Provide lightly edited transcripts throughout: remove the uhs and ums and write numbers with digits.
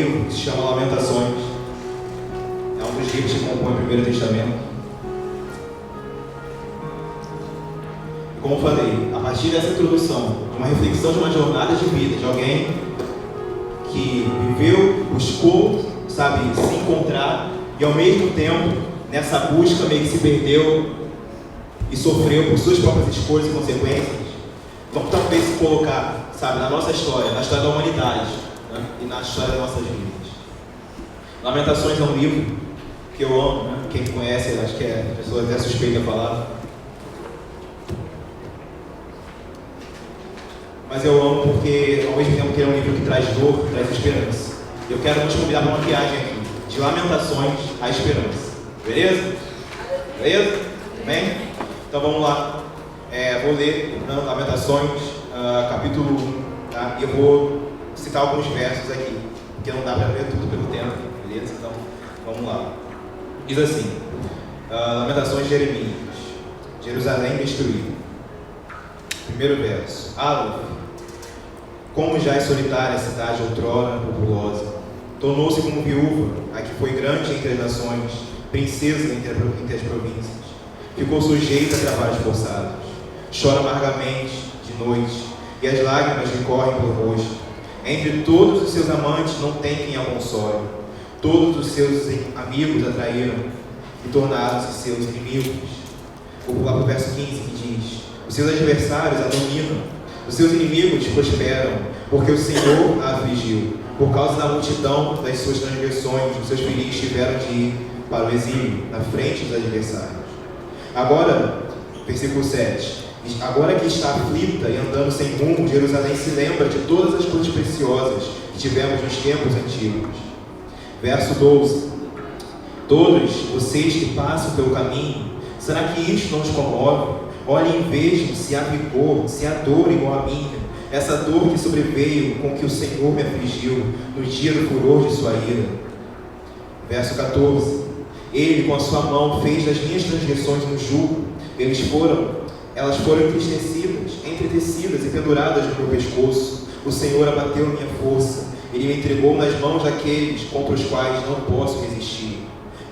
livro que se chama Lamentações. É um dos livros que compõe o Primeiro Testamento. E como eu falei, a partir dessa introdução, de uma reflexão de uma jornada de vida, de alguém que viveu, buscou, sabe, se encontrar, e ao mesmo tempo, nessa busca meio que se perdeu e sofreu por suas próprias escolhas e consequências, vamos talvez se colocar, sabe, na nossa história, na história da humanidade, né? E na história das nossas vidas. Lamentações é um livro que eu amo, né? Quem me conhece, acho que a pessoa até suspeita a falar. Mas eu amo porque, ao mesmo tempo que ele é um livro que traz dor, traz esperança. Eu quero nos convidar para uma viagem aqui, de lamentações à esperança. Beleza? Beleza? Amém? Então vamos lá. Vou ler Lamentações, capítulo 1, tá? E eu vou citar alguns versos aqui, porque não dá para ver tudo pelo tempo, beleza? Então, vamos lá. Diz assim, Lamentações de Jeremias, Jerusalém destruída. Primeiro verso. Como já é solitária a cidade outrora populosa, tornou-se como viúva, a que foi grande entre as nações, princesa entre as províncias. Ficou sujeita a trabalhos forçados. Chora amargamente de noite, e as lágrimas lhe correm pelo rosto. Entre todos os seus amantes não tem quem a console. Todos os seus amigos a traíram e tornaram-se seus inimigos. Vou pular para o verso 15 que diz: os seus adversários a dominam, os seus inimigos prosperam, porque o Senhor a afligiu. Por causa da multidão das suas transgressões, os seus filhos tiveram de ir para o exílio, na frente dos adversários. Agora, versículo 7. Agora que está aflita e andando sem rumo, Jerusalém se lembra de todas as coisas preciosas que tivemos nos tempos antigos. Verso 12. Todos vocês que passam pelo caminho, será que isto não os comove? Olhem e vejam se há vigor, se há dor igual a minha, essa dor que sobreveio com que o Senhor me afligiu no dia do furor de sua ira. Verso 14. Ele com a sua mão fez das minhas transgressões um jugo, elas foram entretecidas e penduradas no meu pescoço. O Senhor abateu minha força, Ele me entregou nas mãos daqueles contra os quais não posso resistir.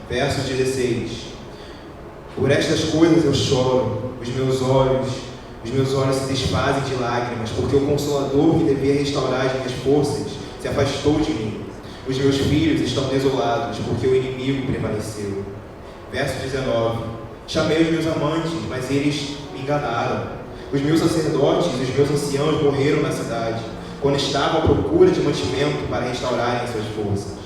Verso 16. Por estas coisas eu choro, os meus olhos se desfazem de lágrimas, porque o Consolador que devia restaurar as minhas forças se afastou de mim. Os meus filhos estão desolados, porque o inimigo prevaleceu. Verso 19. Chamei os meus amantes, mas eles me enganaram. Os meus sacerdotes e os meus anciãos morreram na cidade, quando estavam à procura de mantimento para restaurarem suas forças.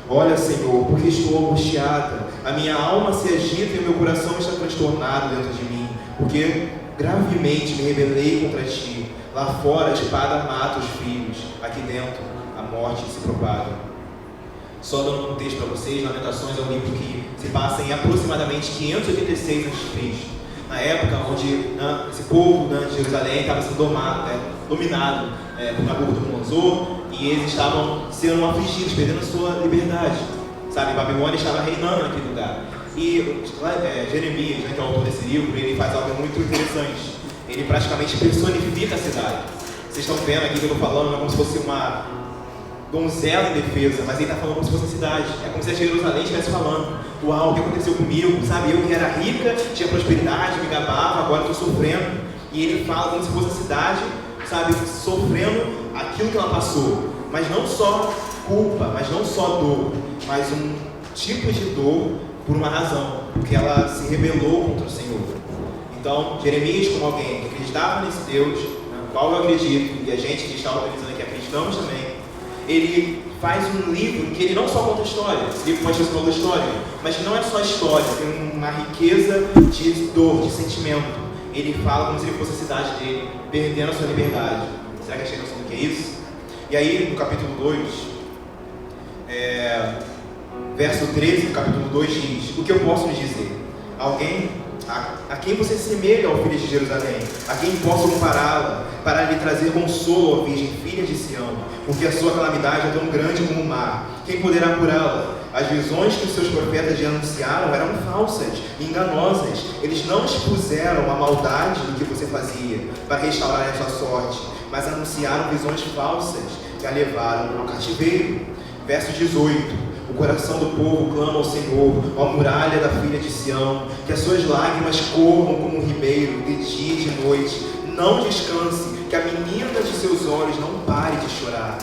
Olha, Senhor, porque estou angustiada, a minha alma se agita e o meu coração está transtornado dentro de mim, porque gravemente me rebelei contra ti. Lá fora a espada mata os filhos, aqui dentro a morte se propaga. Só dando um contexto para vocês, Lamentações é um livro que se passa em aproximadamente 586 a.C., na época onde esse povo de Jerusalém estava sendo dominado por Nabucodonosor, e eles estavam sendo afligidos, perdendo a sua liberdade. Sabe, Babilônia estava reinando naquele lugar. E Jeremias, que é o autor desse livro, ele faz algo muito interessante. Ele praticamente personifica a cidade. Vocês estão vendo aqui que eu estou falando, é como se fosse uma donzela em defesa, mas ele está falando como se fosse a cidade. É como se a Jerusalém estivesse falando: uau, o que aconteceu comigo? Sabe, eu que era rica, tinha prosperidade, me gabava, agora estou sofrendo. E ele fala como se fosse a cidade, sabe, sofrendo aquilo que ela passou. Mas não só culpa, mas não só dor, mas um tipo de dor por uma razão, porque ela se rebelou contra o Senhor. Então, Jeremias, como alguém que acreditava nesse Deus, no qual eu acredito, e a gente que está organizando aqui acreditamos também, ele faz um livro que ele não só conta história, esse livro pode ser só história, mas não é só história, tem uma riqueza de dor, de sentimento. Ele fala como se ele fosse a cidade dele, perdendo a sua liberdade. Será que a gente tem noção do que é isso? E aí, no capítulo 2, verso 13 do capítulo 2 diz: o que eu posso lhe dizer? Alguém a quem você semelha ao filho de Jerusalém, a quem posso compará-la, para lhe trazer consolo, ó Virgem, filha de Sião, porque a sua calamidade é tão grande como o mar. Quem poderá curá-la? As visões que os seus profetas lhe anunciaram eram falsas e enganosas. Eles não expuseram a maldade do que você fazia para restaurar a sua sorte, mas anunciaram visões falsas que a levaram ao cativeiro. Verso 18. O coração do povo clama ao Senhor, ó muralha da filha de Sião, que as suas lágrimas corram como um ribeiro, de dia e de noite. Não descanse, que a menina de seus olhos não pare de chorar.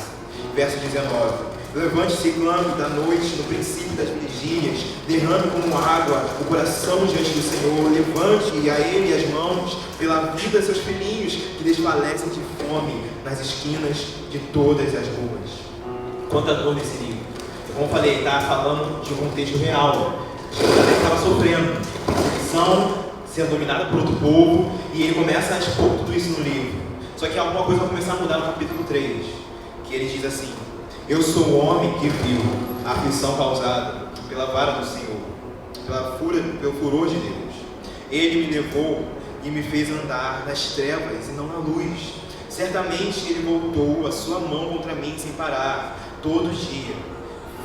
Verso 19. Levante-se e clame da noite, no princípio das vigílias, derrame como água o coração diante do Senhor. Levante a Ele as mãos pela vida de seus filhinhos, que desfalecem de fome nas esquinas de todas as ruas. Quanta dor nesse livro. Como eu falei, está falando de um contexto real. Ele estava sofrendo perseguição, sendo dominada por outro povo, e ele começa a expor tudo isso no livro. Só que alguma coisa vai começar a mudar no capítulo 3, que ele diz assim: eu sou o homem que viu a aflição causada pela vara do Senhor, pelo furor de Deus. Ele me levou e me fez andar nas trevas e não na luz. Certamente ele voltou a sua mão contra mim sem parar, todo dia.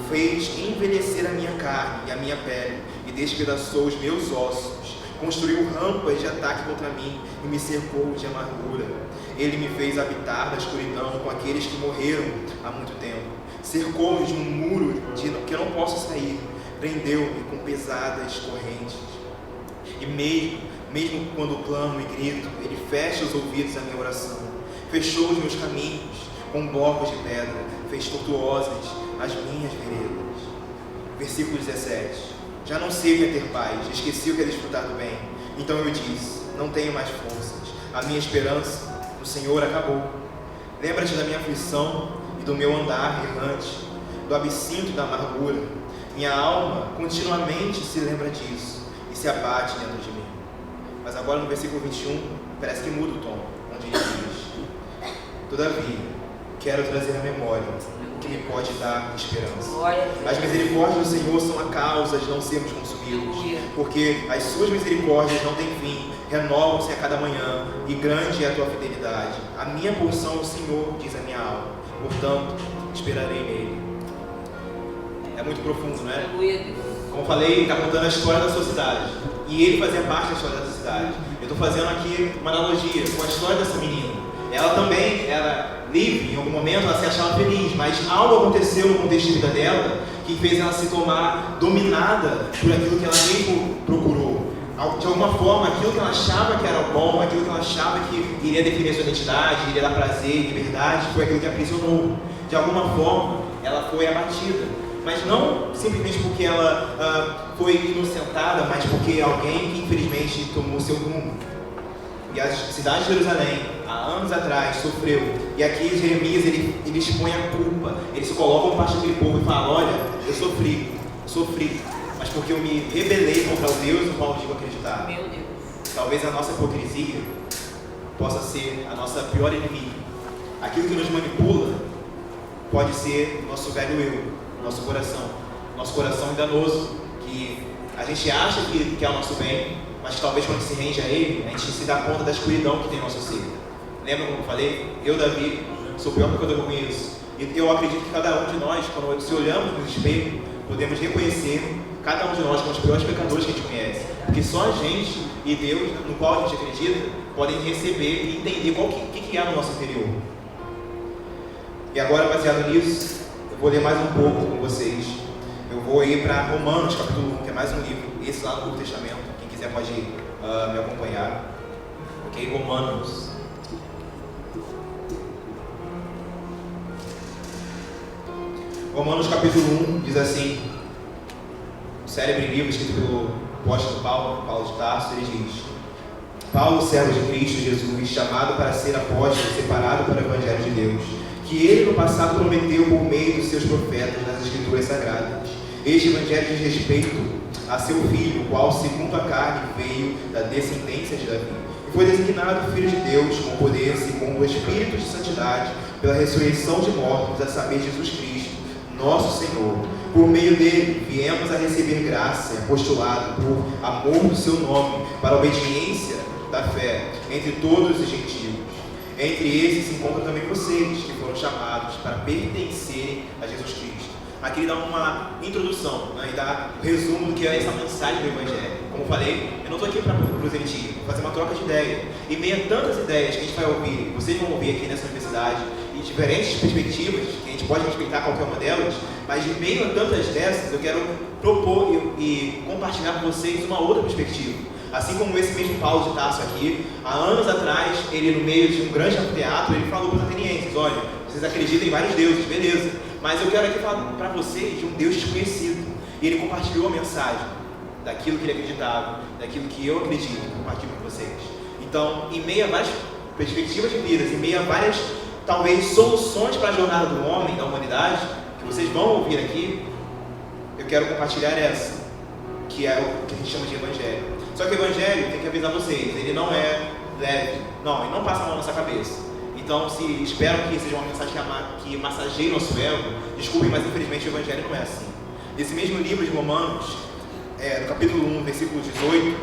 Fez envelhecer a minha carne e a minha pele, e despedaçou os meus ossos. Construiu rampas de ataque contra mim e me cercou de amargura. Ele me fez habitar na escuridão com aqueles que morreram há muito tempo. Cercou-me de um muro que eu não posso sair. Prendeu-me com pesadas correntes. E mesmo quando clamo e grito, ele fecha os ouvidos à minha oração. Fechou os meus caminhos com blocos de pedra. Fez tortuosas as minhas veredas. Versículo 17. Já não sei o que é ter paz, esqueci o que é desfrutar do bem. Então eu disse, não tenho mais forças. A minha esperança no Senhor acabou. Lembra-te da minha aflição e do meu andar errante, do absinto da amargura. Minha alma continuamente se lembra disso e se abate dentro de mim. Mas agora no versículo 21, parece que muda o tom, onde ele diz: todavia, quero trazer à memória que me pode dar esperança. As misericórdias do Senhor são a causa de não sermos consumidos, porque as suas misericórdias não têm fim, renovam-se a cada manhã, e grande é a tua fidelidade. A minha porção é o Senhor, diz a minha alma, portanto esperarei nele. É muito profundo, né? Como eu falei, está contando a história da sua cidade, e ele fazia parte da história dessa cidade. Eu estou fazendo aqui uma analogia com a história dessa menina. Ela também era livre, em algum momento ela se achava feliz, mas algo aconteceu no contexto de vida dela que fez ela se tornar dominada por aquilo que ela mesmo procurou. De alguma forma, aquilo que ela achava que era bom, aquilo que ela achava que iria definir sua identidade, iria dar prazer, liberdade, foi aquilo que a aprisionou. De alguma forma, ela foi abatida, mas não simplesmente porque ela foi inocentada, mas porque alguém que infelizmente tomou seu rumo. E a cidade de Jerusalém, há anos atrás, sofreu. E aqui Jeremias, ele expõe a culpa. Ele se coloca no parte daquele povo e fala: olha, eu sofri, mas porque eu me rebelei contra o Deus no qual eu digo acreditar. Meu Deus. Talvez a nossa hipocrisia possa ser a nossa pior inimiga. Aquilo que nos manipula pode ser o nosso velho eu, nosso coração enganoso, que a gente acha que é o nosso bem, mas que talvez quando se rende a ele, a gente se dá conta da escuridão que tem no nosso ser. Lembra como eu falei? Eu, Davi, sou pior do que eu conheço. E eu acredito que cada um de nós, quando se olhamos no espelho, podemos reconhecer cada um de nós como os piores pecadores que a gente conhece. Porque só a gente e Deus, no qual a gente acredita, podem receber e entender o que é no nosso interior. E agora, baseado nisso, eu vou ler mais um pouco com vocês. Eu vou ir para Romanos, capítulo 1, que é mais um livro, esse lá no Novo Testamento. Quem quiser pode me acompanhar. Ok? Romanos. Romanos capítulo 1 diz assim: o célebre livro escrito pelo apóstolo Paulo de Tarso, ele diz: Paulo, servo de Cristo Jesus, chamado para ser apóstolo, separado para o Evangelho de Deus, que ele no passado prometeu por meio dos seus profetas nas Escrituras Sagradas. Este Evangelho diz respeito a seu filho, o qual, segundo a carne, veio da descendência de Davi, e foi designado Filho de Deus com poder, segundo o Espírito de Santidade, pela ressurreição de mortos, a saber, Jesus Cristo, nosso Senhor. Por meio dele, viemos a receber graça e apostolado por amor do seu nome, para a obediência da fé entre todos os gentios. Entre esses se encontram também vocês, que foram chamados para pertencerem a Jesus Cristo. Aqui ele dá uma introdução, né, e dá um resumo do que é essa mensagem do Evangelho. Como eu falei, eu não estou aqui para proselitismo, vou fazer uma troca de ideia. Em meio a tantas ideias que a gente vai ouvir, vocês vão ouvir aqui nessa universidade, e diferentes perspectivas, que a gente pode respeitar qualquer uma delas, mas em meio a tantas dessas, eu quero propor e compartilhar com vocês uma outra perspectiva. Assim como esse mesmo Paulo de Tarso aqui, há anos atrás, ele no meio de um grande anfiteatro, ele falou para os atenienses: olha, vocês acreditam em vários deuses, beleza, mas eu quero aqui falar para vocês de um Deus desconhecido. E ele compartilhou a mensagem daquilo que ele acreditava, daquilo que eu acredito, compartilho com vocês. Então, em meio a várias perspectivas de vidas, em meio a várias, talvez, soluções para a jornada do homem, da humanidade, que vocês vão ouvir aqui, eu quero compartilhar essa, que é o que a gente chama de evangelho. Só que o evangelho, tem que avisar vocês, ele não é leve, não, ele não passa a mão na nossa cabeça. Então, se esperam que seja uma mensagem que massageie nosso ego, desculpem, mas infelizmente o evangelho não é assim. Esse mesmo livro de Romanos, no capítulo 1, versículo 18,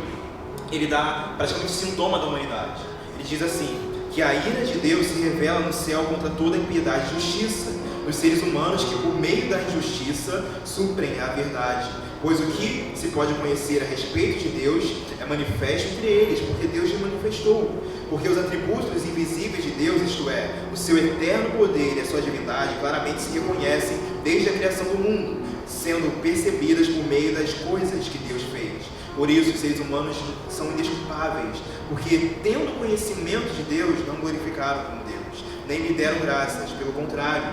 ele dá praticamente sintoma da humanidade. Ele diz assim, que a ira de Deus se revela no céu contra toda impiedade e justiça, nos seres humanos que por meio da injustiça suprem a verdade. Pois o que se pode conhecer a respeito de Deus é manifesto entre eles, porque Deus lhe manifestou. Porque os atributos invisíveis de Deus, isto é, o seu eterno poder e a sua divindade, claramente se reconhecem desde a criação do mundo, sendo percebidas por meio das coisas que Deus fez. Por isso, os seres humanos são indesculpáveis, porque, tendo conhecimento de Deus, não glorificaram como Deus, nem lhe deram graças, pelo contrário,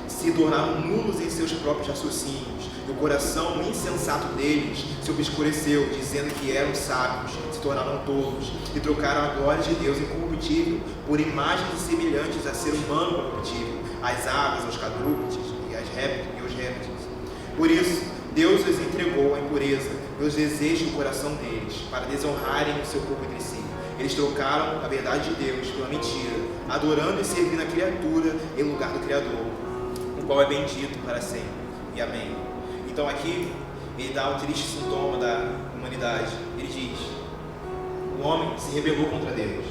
se tornaram nulos em seus próprios raciocínios, e o coração insensato deles se obscureceu, dizendo que eram sábios, se tornaram tolos, e trocaram a glória de Deus incorruptível por imagens semelhantes a ser humano corruptível, às aves, aos quadrúpedes e os répteis. Por isso, Deus os entregou à impureza, pelos desejos do coração deles, para desonrarem o seu corpo entre si. Eles trocaram a verdade de Deus pela mentira, adorando e servindo a criatura em lugar do Criador, o qual é bendito para sempre. E amém. Então aqui, ele dá um triste sintoma da humanidade. Ele diz, o homem se rebelou contra Deus.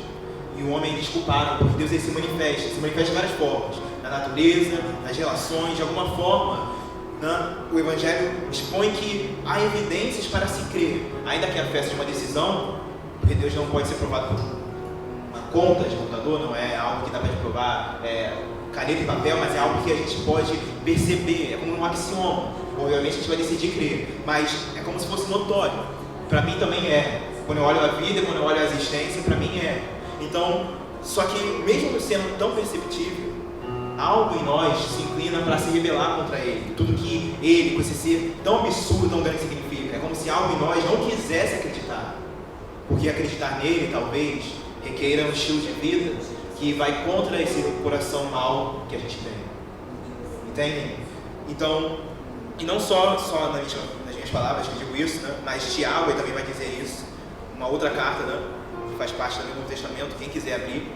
E o homem é desculpado, porque Deus ele se manifesta de várias formas. Na natureza, nas relações, de alguma forma, né? O Evangelho expõe que há evidências para se crer. Ainda que a fé seja uma decisão, porque Deus não pode ser provado por uma conta de computador, não é algo que dá para provar caneta e papel, mas é algo que a gente pode perceber, é como um axioma. Obviamente a gente vai decidir crer, mas é como se fosse notório. Para mim também é. Quando eu olho a vida, quando eu olho a existência, para mim é. Então, só que mesmo sendo tão perceptível, algo em nós se inclina para se rebelar contra ele. Tudo que ele, com esse ser tão absurdo, tão grande significa. É como se algo em nós não quisesse acreditar. Porque acreditar nele, talvez, requeira um estilo de vida que vai contra esse coração mau que a gente tem. Entendem? Então, e não só nas minhas palavras que eu digo isso, né? Mas Tiago também vai dizer isso. Uma outra carta, né? Que faz parte do Novo Testamento, quem quiser abrir,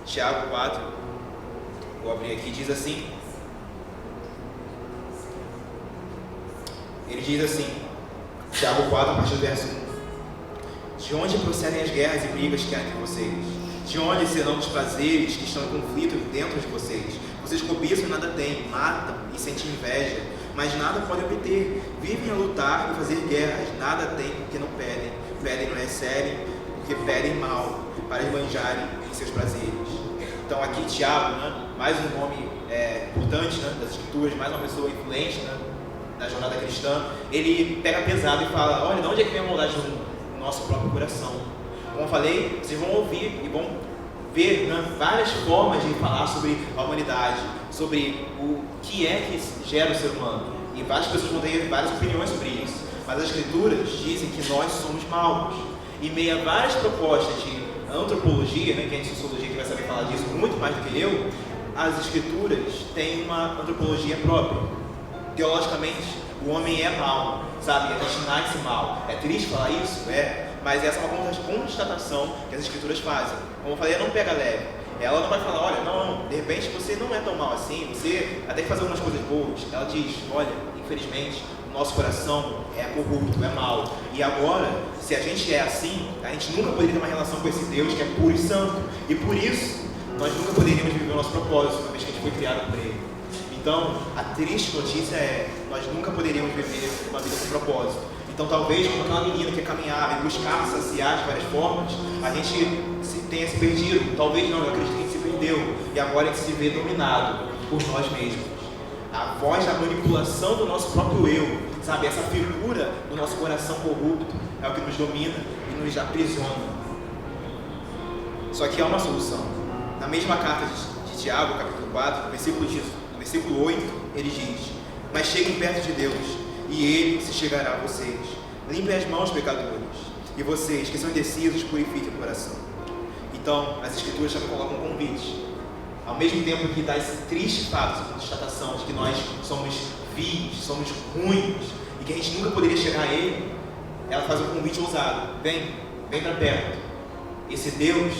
Tiago 4, vou abrir aqui, diz assim, ele diz assim, Tiago 4, a partir do verso 1, de onde procedem as guerras e brigas que há entre vocês? De onde serão os prazeres que estão em conflito dentro de vocês? Vocês cobiçam e nada têm, matam e sentem inveja, mas nada podem obter. Vivem a lutar e fazer guerras, nada têm porque não pedem. Pedem não recebem, porque pedem mal, para esbanjarem em seus prazeres. Então aqui Tiago, né, mais um nome importante, né, das escrituras, mais uma pessoa influente, né, na jornada cristã, ele pega pesado e fala, olha, de onde é que vem a maldade no nosso próprio coração? Como eu falei, vocês vão ouvir e vão ver, né, várias formas de falar sobre a humanidade, sobre o que é que gera o ser humano. E várias pessoas vão ter várias opiniões sobre isso. Mas as escrituras dizem que nós somos maus. E meio a várias propostas de antropologia, né, que é de sociologia que vai saber falar disso muito mais do que eu, as escrituras têm uma antropologia própria. Teologicamente, o homem é mau, sabe? A gente nasce mal. É triste falar isso? Mas essa é uma constatação que as escrituras fazem. Como eu falei, ela não pega leve. Ela não vai falar, olha, não, de repente você não é tão mal assim, você até que fazer algumas coisas boas. Ela diz, olha, infelizmente, o nosso coração é corrupto, é mau. E agora, se a gente é assim, a gente nunca poderia ter uma relação com esse Deus que é puro e santo. E por isso, nós nunca poderíamos viver o nosso propósito, uma vez que a gente foi criado por Ele. Então, a triste notícia é, nós nunca poderíamos viver uma vida com propósito. Então talvez como aquela menina que caminhava e buscava saciar de várias formas, a gente tenha se perdido. Talvez não, eu acredito que a gente se perdeu. E agora a gente se vê dominado por nós mesmos. A voz da manipulação do nosso próprio eu, sabe? Essa figura do nosso coração corrupto é o que nos domina e nos aprisiona. Só que há uma solução. Na mesma carta de Tiago, capítulo 4, no versículo 8, ele diz: mas cheguem perto de Deus, e Ele se chegará a vocês. Limpem as mãos, pecadores, e vocês que são indecisos, purifiquem o coração. Então, as Escrituras também colocam um convite. Ao mesmo tempo que dá esse triste fato, essa constatação de que nós somos vis, somos ruins, e que a gente nunca poderia chegar a Ele, ela faz um convite ousado: vem para perto. Esse Deus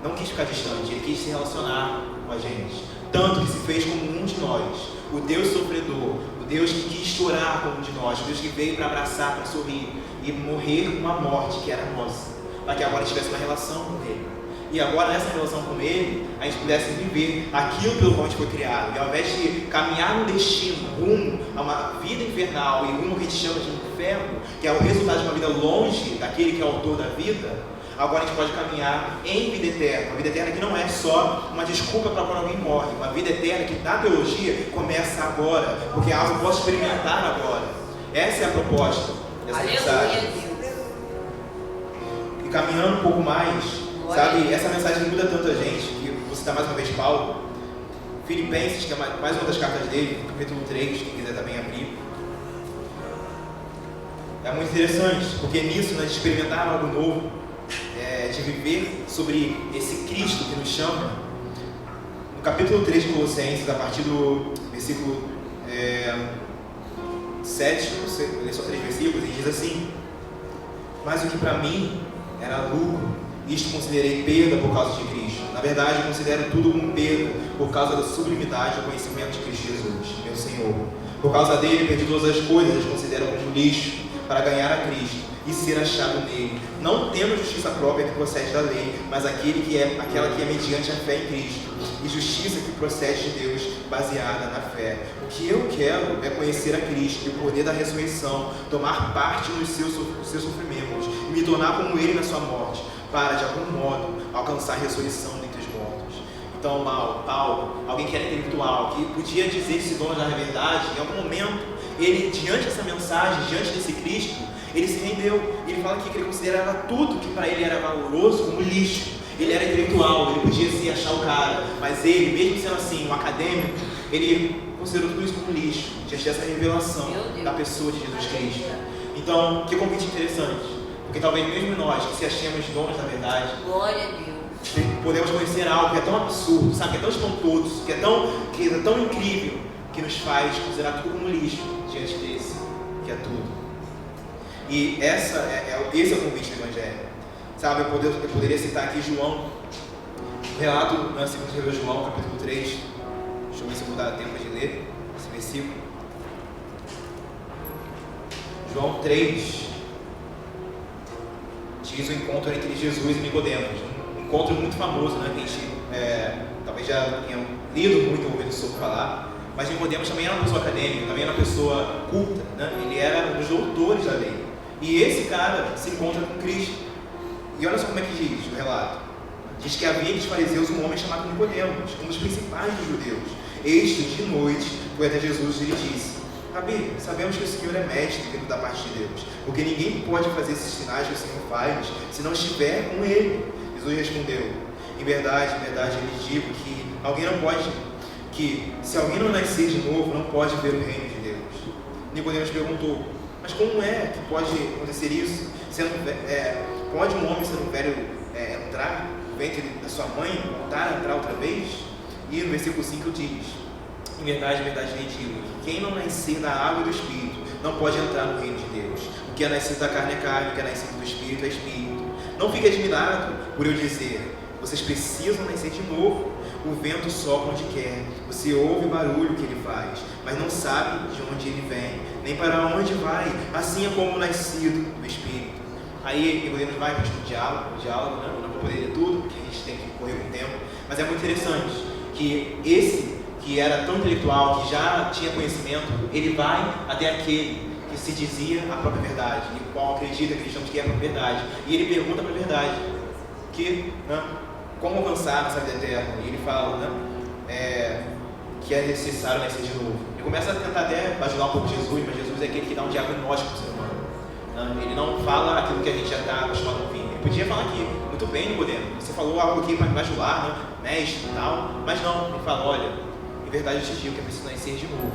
não quis ficar distante, Ele quis se relacionar com a gente, tanto que se fez como um de nós, o Deus sofredor, o Deus que quis chorar como um de nós, o Deus que veio para abraçar, para sorrir e morrer uma morte que era nossa, para que agora tivesse uma relação com Ele. E agora nessa relação com Ele, a gente pudesse viver aquilo pelo qual a gente foi criado. E ao invés de caminhar no destino, rumo a uma vida infernal e rumo ao que a gente chama de inferno, que é o resultado de uma vida longe daquele que é o autor da vida, agora a gente pode caminhar em vida eterna. Uma vida eterna que não é só uma desculpa para quando alguém morre. Uma vida eterna que na teologia começa agora, porque é algo que eu posso experimentar agora. Essa é a proposta dessa mensagem. E caminhando um pouco mais, sabe, essa mensagem muda tanto a gente, que vou citar mais uma vez Paulo. Filipenses, que é mais uma das cartas dele, capítulo 3, quem quiser também abrir. É muito interessante, porque nisso nós experimentamos algo novo, de viver sobre esse Cristo que nos chama. No capítulo 3 de Colossenses, a partir do versículo 7, vou ler só 3 versículos, ele diz assim: mas o que para mim era lucro, isto considerei perda por causa de Cristo. Na verdade, considero tudo como perda por causa da sublimidade do conhecimento de Cristo Jesus, meu Senhor. Por causa dele, perdi todas as coisas, considero como lixo, para ganhar a Cristo e ser achado nele, não tendo justiça própria que procede da lei, mas aquela que é mediante a fé em Cristo, e justiça que procede de Deus, baseada na fé. O que eu quero é conhecer a Cristo e o poder da ressurreição, tomar parte nos seus sofrimentos e me tornar como ele na sua morte, para de algum modo alcançar a ressurreição dentre os mortos. Então Paulo, alguém que era intelectual, que podia dizer-se dono da verdade, em algum momento ele, diante dessa mensagem, diante desse Cristo, ele se rendeu. Ele fala aqui que ele considerava tudo que para ele era valoroso como lixo. Ele era intelectual, ele podia se achar o cara, mas ele, mesmo sendo assim, um acadêmico, ele considerou tudo isso como lixo, diante dessa revelação da pessoa de Jesus Cristo. Então, que convite interessante, porque talvez mesmo nós, que se achemos donos da verdade, glória a Deus, podemos conhecer algo que é tão absurdo, sabe, que é tão espantoso, que é tão incrível, que nos faz considerar tudo como lixo diante desse, que é tudo. E esse é o convite do Evangelho. Sabe, eu poderia citar aqui João, o relato na segunda escreveu João, capítulo 3. Deixa eu ver se eu vou dar tempo de ler esse versículo. João 3 diz o encontro entre Jesus e Nicodemos. Um encontro muito famoso, né, que a gente talvez já tenha lido muito, ouvido sobre falar. Mas Nicodemos também era uma pessoa acadêmica, também era uma pessoa culta, né? Ele era um dos doutores da lei. E esse cara se encontra com Cristo. E olha só como é que diz o relato. Diz que havia entre os fariseus um homem chamado Nicodemos, um dos principais dos judeus. Este, de noite, foi até Jesus e lhe disse: Rabi, sabemos que o Senhor é mestre vindo da parte de Deus, porque ninguém pode fazer esses sinais que o Senhor faz se não estiver com ele. Jesus respondeu: em verdade, eu lhes digo que se alguém não nascer de novo, não pode ver o reino de Deus. Nicodemos perguntou: mas como é que pode acontecer isso? Pode um homem sendo velho entrar no ventre da sua mãe, voltar a entrar outra vez? E no versículo 5 diz: em verdade, lhe digo, que quem não nascer da água e do Espírito não pode entrar no reino de Deus. O que é nascido da carne é carne, o que é nascido do Espírito é Espírito. Não fique admirado por eu dizer: vocês precisam nascer de novo. O vento sopra onde quer, você ouve o barulho que ele faz, mas não sabe de onde ele vem, nem para onde vai. Assim é como o nascido do Espírito. Aí Nicodemos vai para o diálogo, né? Eu não vou poder ler tudo, porque a gente tem que correr com o tempo, mas é muito interessante que esse que era tão intelectual, que já tinha conhecimento, ele vai até aquele que se dizia a própria verdade, e qual acreditamos que é a própria verdade. E ele pergunta para a verdade, como alcançar essa vida eterna? E ele fala que é necessário nascer de novo. Ele começa a tentar até bajular um pouco Jesus, mas Jesus é aquele que dá um diagnóstico para o ser humano. Ele não fala aquilo que a gente já está acostumado a ouvir. Ele podia falar aqui, muito bem, Nicodemo, você falou algo aqui para me bajular, mestre e tal, mas não, ele fala, olha, em verdade eu te digo que é preciso nascer de novo.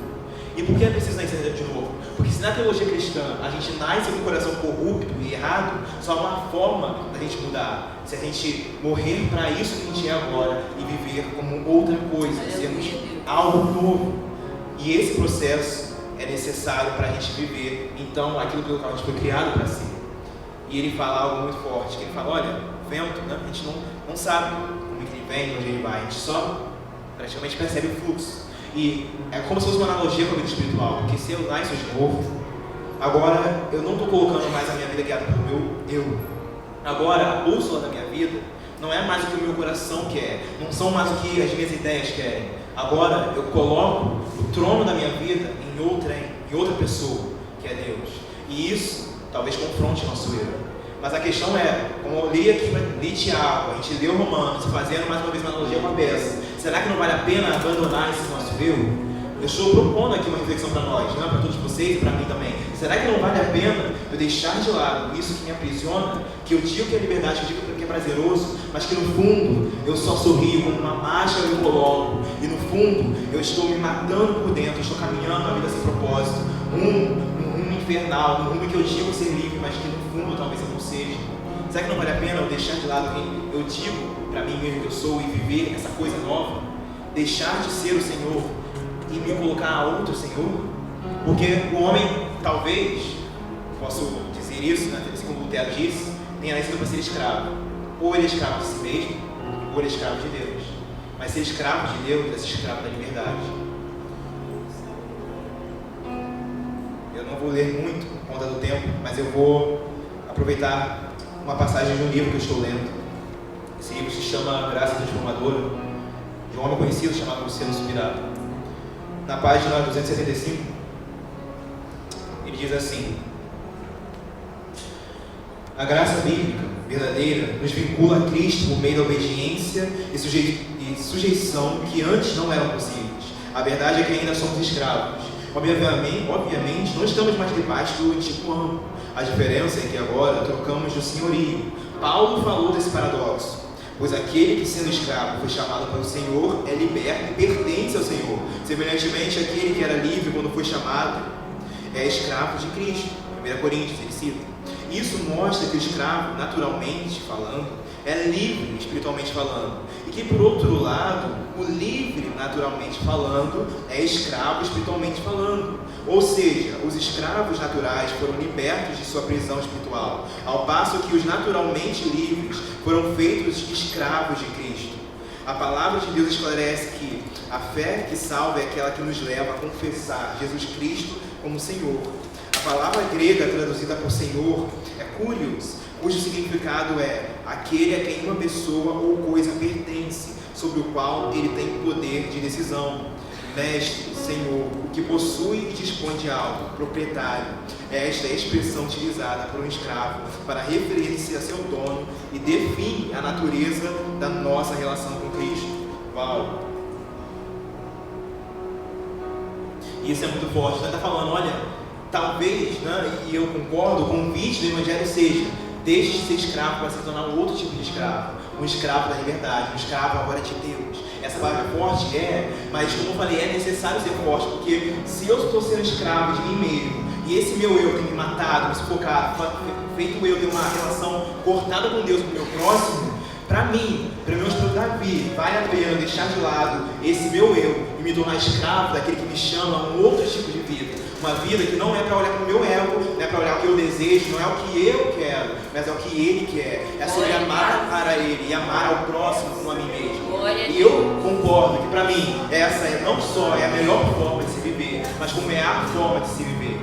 E por que é preciso nascer de novo? Porque se na teologia cristã a gente nasce com o coração corrupto e errado, só há uma forma da gente mudar. Se a gente morrer para isso que a gente é agora e viver como outra coisa, sermos algo novo. E esse processo é necessário para a gente viver, então, aquilo que a gente foi criado para ser. E ele fala algo muito forte, que ele fala, olha, o vento, a gente não sabe como que ele vem, onde ele vai, a gente só praticamente percebe o fluxo. E é como se fosse uma analogia com a vida espiritual, porque se eu nasço de novo, agora eu não estou colocando mais a minha vida guiada pelo meu eu. Agora a bússola da minha vida não é mais o que o meu coração quer, não são mais o que as minhas ideias querem. Agora eu coloco o trono da minha vida em outra pessoa, que é Deus. E isso talvez confronte nosso eu. Mas a questão é, como eu li Tiago, a gente leu Romanos, fazendo mais uma vez uma analogia com a peça, será que não vale a pena abandonar esse nosso eu? Eu estou propondo aqui uma reflexão para nós, para todos vocês e para mim também. Será que não vale a pena eu deixar de lado isso que me aprisiona, que eu digo que é liberdade, que eu digo que é prazeroso, mas que no fundo eu só sorrio como uma máscara eu coloco, e no fundo eu estou me matando por dentro, eu estou caminhando a vida sem propósito, um rumo infernal, um rumo que eu digo ser livre, mas que no fundo talvez eu não seja. Será que não vale a pena eu deixar de lado quem eu digo para mim mesmo que eu sou e viver essa coisa nova? Deixar de ser o Senhor e me colocar a outro Senhor? Porque o homem, talvez, posso dizer isso, assim como Lutero disse, tenha nascido para ser escravo. Ou ele é escravo de si mesmo, ou ele é escravo de Deus. Mas ser escravo de Deus é ser escravo da liberdade. Eu não vou ler muito por conta do tempo, mas eu vou aproveitar uma passagem de um livro que eu estou lendo. Esse livro se chama Graça Transformadora, de um homem conhecido chamado Luciano Subirá. Na página 275, ele diz assim: a graça bíblica verdadeira nos vincula a Cristo por meio da obediência e sujeição que antes não eram possíveis. A verdade é que ainda somos escravos. Obviamente, não estamos mais debaixo do antigo amo. A diferença é que agora trocamos do senhorio. Paulo falou desse paradoxo. Pois aquele que, sendo escravo, foi chamado pelo Senhor, é liberto e pertence ao Senhor. Semelhantemente, aquele que era livre quando foi chamado, é escravo de Cristo. 1 Coríntios, ele cita. Isso mostra que o escravo, naturalmente falando, é livre, espiritualmente falando. E que, por outro lado, o livre, naturalmente falando, é escravo, espiritualmente falando. Ou seja, os escravos naturais foram libertos de sua prisão espiritual, ao passo que os naturalmente livres foram feitos escravos de Cristo. A palavra de Deus esclarece que a fé que salva é aquela que nos leva a confessar Jesus Cristo como Senhor. A palavra grega traduzida por Senhor é Kyrios, cujo significado é aquele a quem uma pessoa ou coisa pertence, sobre o qual ele tem poder de decisão. Mestre, Senhor, o que possui e dispõe de algo, proprietário. Esta é a expressão utilizada por um escravo para referir-se a seu dono e define a natureza da nossa relação com Cristo. Uau! E isso é muito forte. Você está falando, olha, talvez, e eu concordo, o convite do Evangelho seja: deixe de ser escravo para se tornar um outro tipo de escravo. Um escravo da liberdade, um escravo agora de Deus. Essa palavra é forte? Mas como eu falei, é necessário ser forte, porque se eu estou sendo escravo de mim mesmo, e esse meu eu tem me matado, me sufocado, feito eu ter uma relação cortada com Deus, com o meu próximo, para mim, para meu esposo Davi, vale a pena deixar de lado esse meu eu e me tornar escravo daquele que me chama a um outro tipo de vida. Uma vida que não é para olhar para o meu ego, não é para olhar o que eu desejo, não é o que eu quero, mas é o que Ele quer. É sobre amar para Ele e amar ao próximo como a mim mesmo. E eu concordo que para mim essa não só é a melhor forma de se viver, mas como é a forma de se viver.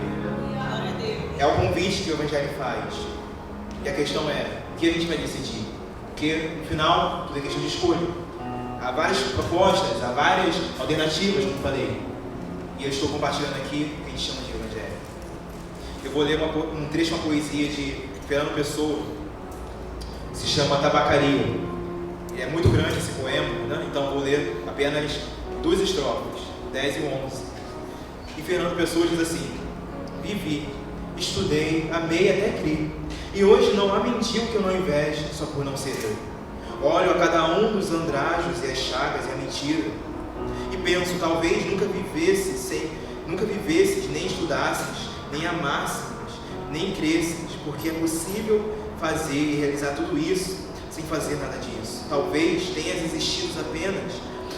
É o convite que o Evangelho faz. E a questão é, o que a gente vai decidir? Porque no final tudo é questão de escolha. Há várias propostas, há várias alternativas, como eu falei. E eu estou compartilhando aqui o que a gente chama de Evangelho. Eu vou ler um trecho, uma poesia de Fernando Pessoa, se chama Tabacaria. É muito grande esse poema, né? Então eu vou ler apenas 2 estrofes, 10 e 11. E Fernando Pessoa diz assim: vivi, estudei, amei até criei, e hoje não há mendigo que eu não inveje só por não ser eu. Olho a cada um dos andrajos e as chagas e a mentira, e penso, talvez nunca vivesses, nem estudasses, nem amasses, nem cresces, porque é possível fazer e realizar tudo isso sem fazer nada disso. Talvez tenhas existido apenas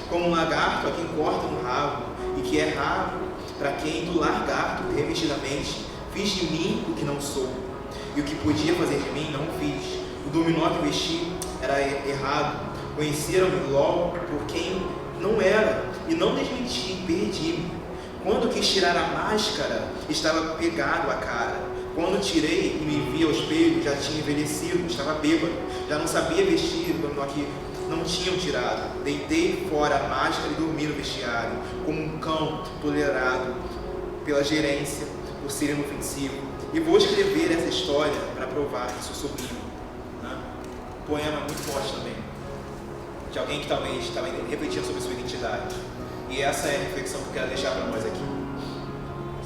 como um lagarto a quem corta um rabo, e que é raro para quem do lagarto remexidamente fiz de mim o que não sou, e o que podia fazer de mim não fiz. O dominó que vesti era errado, conheceram-me logo por quem não era, e não desmenti, perdi-me. Quando quis tirar a máscara, estava pegado à cara. Quando tirei e me vi ao espelho, já tinha envelhecido, estava bêbado, já não sabia vestir, o dominó que não tinham tirado. Deitei fora a máscara e dormi no vestiário, como um cão tolerado pela gerência, por ser inofensivo. E vou escrever essa história para provar que sou sublime. Um poema muito forte também, de alguém que talvez estava refletindo sobre sua identidade. E essa é a reflexão que eu quero deixar para nós aqui.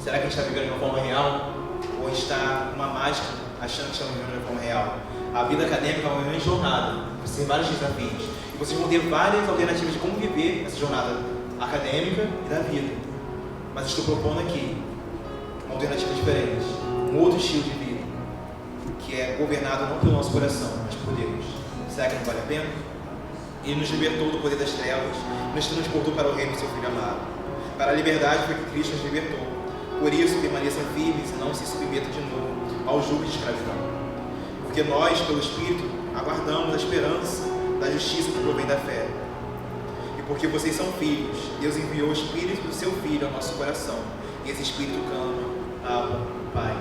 Será que a gente está vivendo de uma forma real? Ou está uma mágica, achando que estamos vivendo de uma forma real? A vida acadêmica é uma grande jornada, você tem vários desafios, e vocês vão ter várias alternativas de como viver essa jornada acadêmica e da vida. Mas estou propondo aqui uma alternativa diferente, um outro estilo de vida, que é governado não pelo nosso coração, mas por Deus. Será que não vale a pena? Ele nos libertou do poder das trevas, nos transportou para o reino do seu Filho amado. Para a liberdade foi que Cristo nos libertou. Por isso, permaneçam firmes e não se submetam de novo ao jugo de escravidão. Porque nós, pelo Espírito, aguardamos a esperança da justiça que provém da fé. E porque vocês são filhos, Deus enviou o Espírito do seu Filho ao nosso coração. E esse Espírito clama: Abba, Pai.